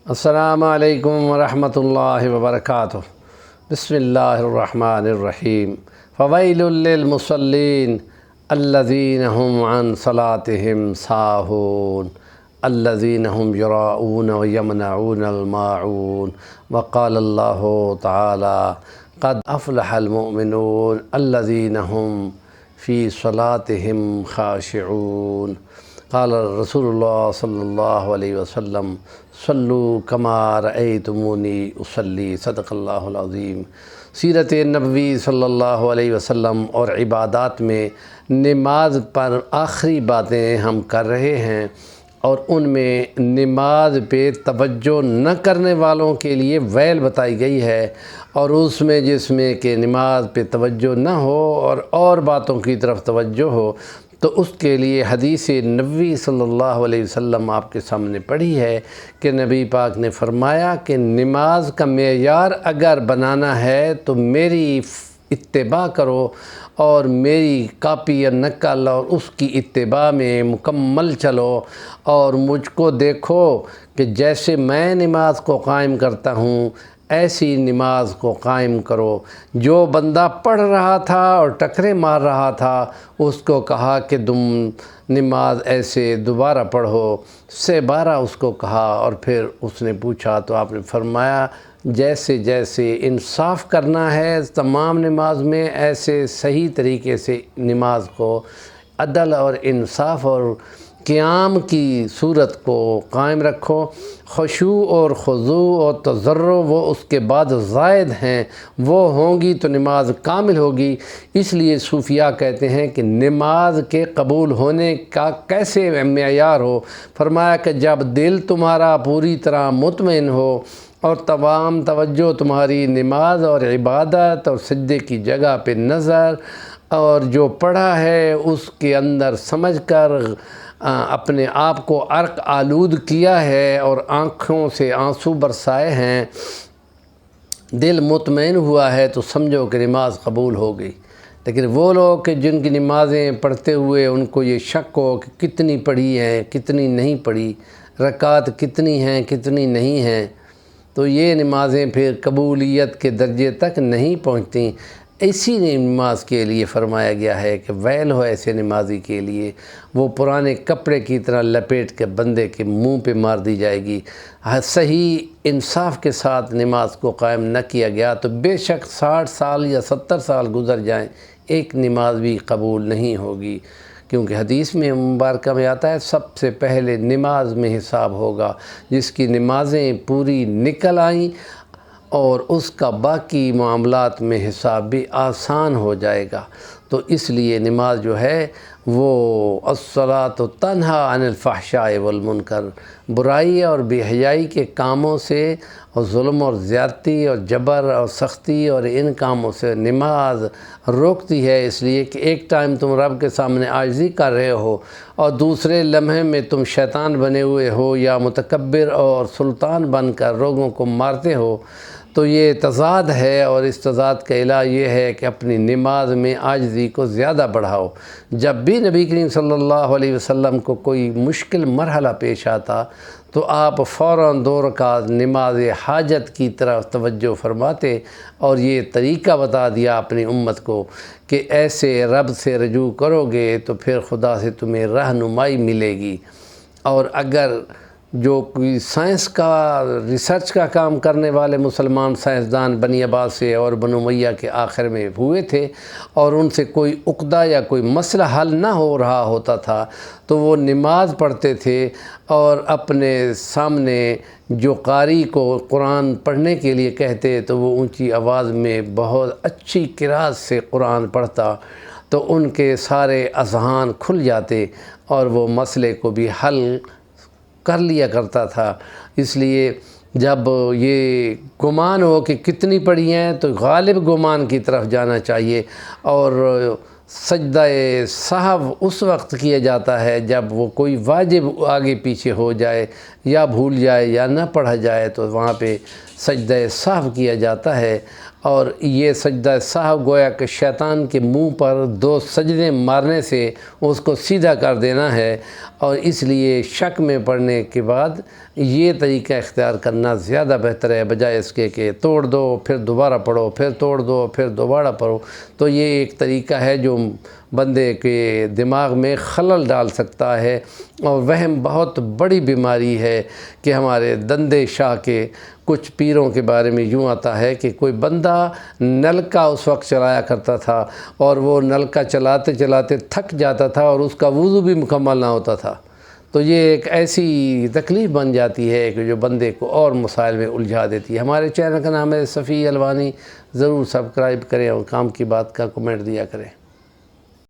السلام علیکم ورحمۃ اللہ وبرکاتہ۔ بسم اللہ الرحمن الرحیم۔ فویل للمصلین الذین هم عن صلاتهم ساہون الذین هم یراؤون ویمنعون الماعون۔ وقال اللہ تعالی قد افلح المؤمنون الذین هم فی صلاتهم خاشعون۔ قال رسول اللہ صلی اللہ علیہ وسلم صلو کما رأیتمونی اصلی۔ صدق اللہ العظیم۔ سیرت نبوی صلی اللہ علیہ وسلم اور عبادات میں نماز پر آخری باتیں ہم کر رہے ہیں، اور ان میں نماز پہ توجہ نہ کرنے والوں کے لیے ویل بتائی گئی ہے، اور اس میں جس میں کہ نماز پہ توجہ نہ ہو اور باتوں کی طرف توجہ ہو، تو اس کے لیے حدیث نبوی صلی اللہ علیہ وسلم آپ کے سامنے پڑھی ہے کہ نبی پاک نے فرمایا کہ نماز کا معیار اگر بنانا ہے تو میری اتباع کرو، اور میری کاپی یا نقل اور اس کی اتباع میں مکمل چلو، اور مجھ کو دیکھو کہ جیسے میں نماز کو قائم کرتا ہوں ایسی نماز کو قائم کرو۔ جو بندہ پڑھ رہا تھا اور ٹکرے مار رہا تھا، اس کو کہا کہ تم نماز ایسے دوبارہ پڑھو، 12 اس کو کہا، اور پھر اس نے پوچھا تو آپ نے فرمایا جیسے جیسے انصاف کرنا ہے تمام نماز میں، ایسے صحیح طریقے سے نماز کو عدل اور انصاف اور قیام کی صورت کو قائم رکھو۔ خشوع اور خضوع اور تضرع وہ اس کے بعد زائد ہیں، وہ ہوں گی تو نماز کامل ہوگی۔ اس لیے صوفیاء کہتے ہیں کہ نماز کے قبول ہونے کا کیسے معیار ہو؟ فرمایا کہ جب دل تمہارا پوری طرح مطمئن ہو اور تمام توجہ تمہاری نماز اور عبادت اور سجدے کی جگہ پہ نظر، اور جو پڑھا ہے اس کے اندر سمجھ کر اپنے آپ کو عرق آلود کیا ہے اور آنکھوں سے آنسو برسائے ہیں، دل مطمئن ہوا ہے، تو سمجھو کہ نماز قبول ہو گئی۔ لیکن وہ لوگ کہ جن کی نمازیں پڑھتے ہوئے ان کو یہ شک ہو کہ کتنی پڑھی ہیں کتنی نہیں پڑھی، رکعت کتنی ہیں کتنی نہیں ہیں، تو یہ نمازیں پھر قبولیت کے درجے تک نہیں پہنچتی۔ اسی نماز کے لیے فرمایا گیا ہے کہ ویل ہو ایسے نمازی کے لیے، وہ پرانے کپڑے کی طرح لپیٹ کے بندے کے منہ پہ مار دی جائے گی۔ صحیح انصاف کے ساتھ نماز کو قائم نہ کیا گیا تو بے شک 60 سال یا 70 سال گزر جائیں، ایک نماز بھی قبول نہیں ہوگی، کیونکہ حدیث میں مبارکہ میں آتا ہے سب سے پہلے نماز میں حساب ہوگا، جس کی نمازیں پوری نکل آئیں اور اس کا باقی معاملات میں حساب بھی آسان ہو جائے گا۔ تو اس لیے نماز جو ہے وہ الصلاۃ تنہی عن الفحشاء والمنکر، برائی اور بے حیائی کے کاموں سے اور ظلم اور زیادتی اور جبر اور سختی اور ان کاموں سے نماز روکتی ہے، اس لیے کہ ایک ٹائم تم رب کے سامنے عاجزی کر رہے ہو اور دوسرے لمحے میں تم شیطان بنے ہوئے ہو یا متکبر اور سلطان بن کر لوگوں کو مارتے ہو، تو یہ تضاد ہے، اور اس تضاد کا علاج یہ ہے کہ اپنی نماز میں عاجزی کو زیادہ بڑھاؤ۔ جب بھی نبی کریم صلی اللہ علیہ وسلم کو کوئی مشکل مرحلہ پیش آتا تو آپ فوراً 2 رکعت نماز حاجت کی طرف توجہ فرماتے، اور یہ طریقہ بتا دیا اپنی امت کو کہ ایسے رب سے رجوع کرو گے تو پھر خدا سے تمہیں رہنمائی ملے گی۔ اور اگر جو کوئی سائنس کا ریسرچ کا کام کرنے والے مسلمان سائنسدان بنی عباس سے اور بنو امیہ کے آخر میں ہوئے تھے، اور ان سے کوئی عقدہ یا کوئی مسئلہ حل نہ ہو رہا ہوتا تھا، تو وہ نماز پڑھتے تھے اور اپنے سامنے جو قاری کو قرآن پڑھنے کے لیے کہتے تو وہ اونچی آواز میں بہت اچھی قرأت سے قرآن پڑھتا، تو ان کے سارے اذہان کھل جاتے اور وہ مسئلے کو بھی حل کر لیا کرتا تھا۔ اس لیے جب یہ گمان ہو کہ کتنی پڑھی ہیں تو غالب گمان کی طرف جانا چاہیے، اور سجدہ سہو اس وقت کیا جاتا ہے جب وہ کوئی واجب آگے پیچھے ہو جائے، یا بھول جائے یا نہ پڑھا جائے تو وہاں پہ سجدہ سہو کیا جاتا ہے، اور یہ سجدہ سہو گویا کہ شیطان کے منہ پر 2 سجدے مارنے سے اس کو سیدھا کر دینا ہے، اور اس لیے شک میں پڑھنے کے بعد یہ طریقہ اختیار کرنا زیادہ بہتر ہے، بجائے اس کے کہ توڑ دو پھر دوبارہ پڑھو، پھر توڑ دو پھر دوبارہ پڑھو۔ تو یہ ایک طریقہ ہے جو بندے کے دماغ میں خلل ڈال سکتا ہے، اور وہم بہت بڑی بیماری ہے کہ ہمارے دندے شاہ کے کچھ پیروں کے بارے میں یوں آتا ہے کہ کوئی بندہ نلکا اس وقت چلایا کرتا تھا، اور وہ نلکا چلاتے چلاتے تھک جاتا تھا اور اس کا وضو بھی مکمل نہ ہوتا تھا۔ تو یہ ایک ایسی تکلیف بن جاتی ہے کہ جو بندے کو اور مسائل میں الجھا دیتی ہے۔ ہمارے چینل کا نام ہے صفی الوانی، ضرور سبسکرائب کریں اور کام کی بات کا کمنٹ دیا کریں۔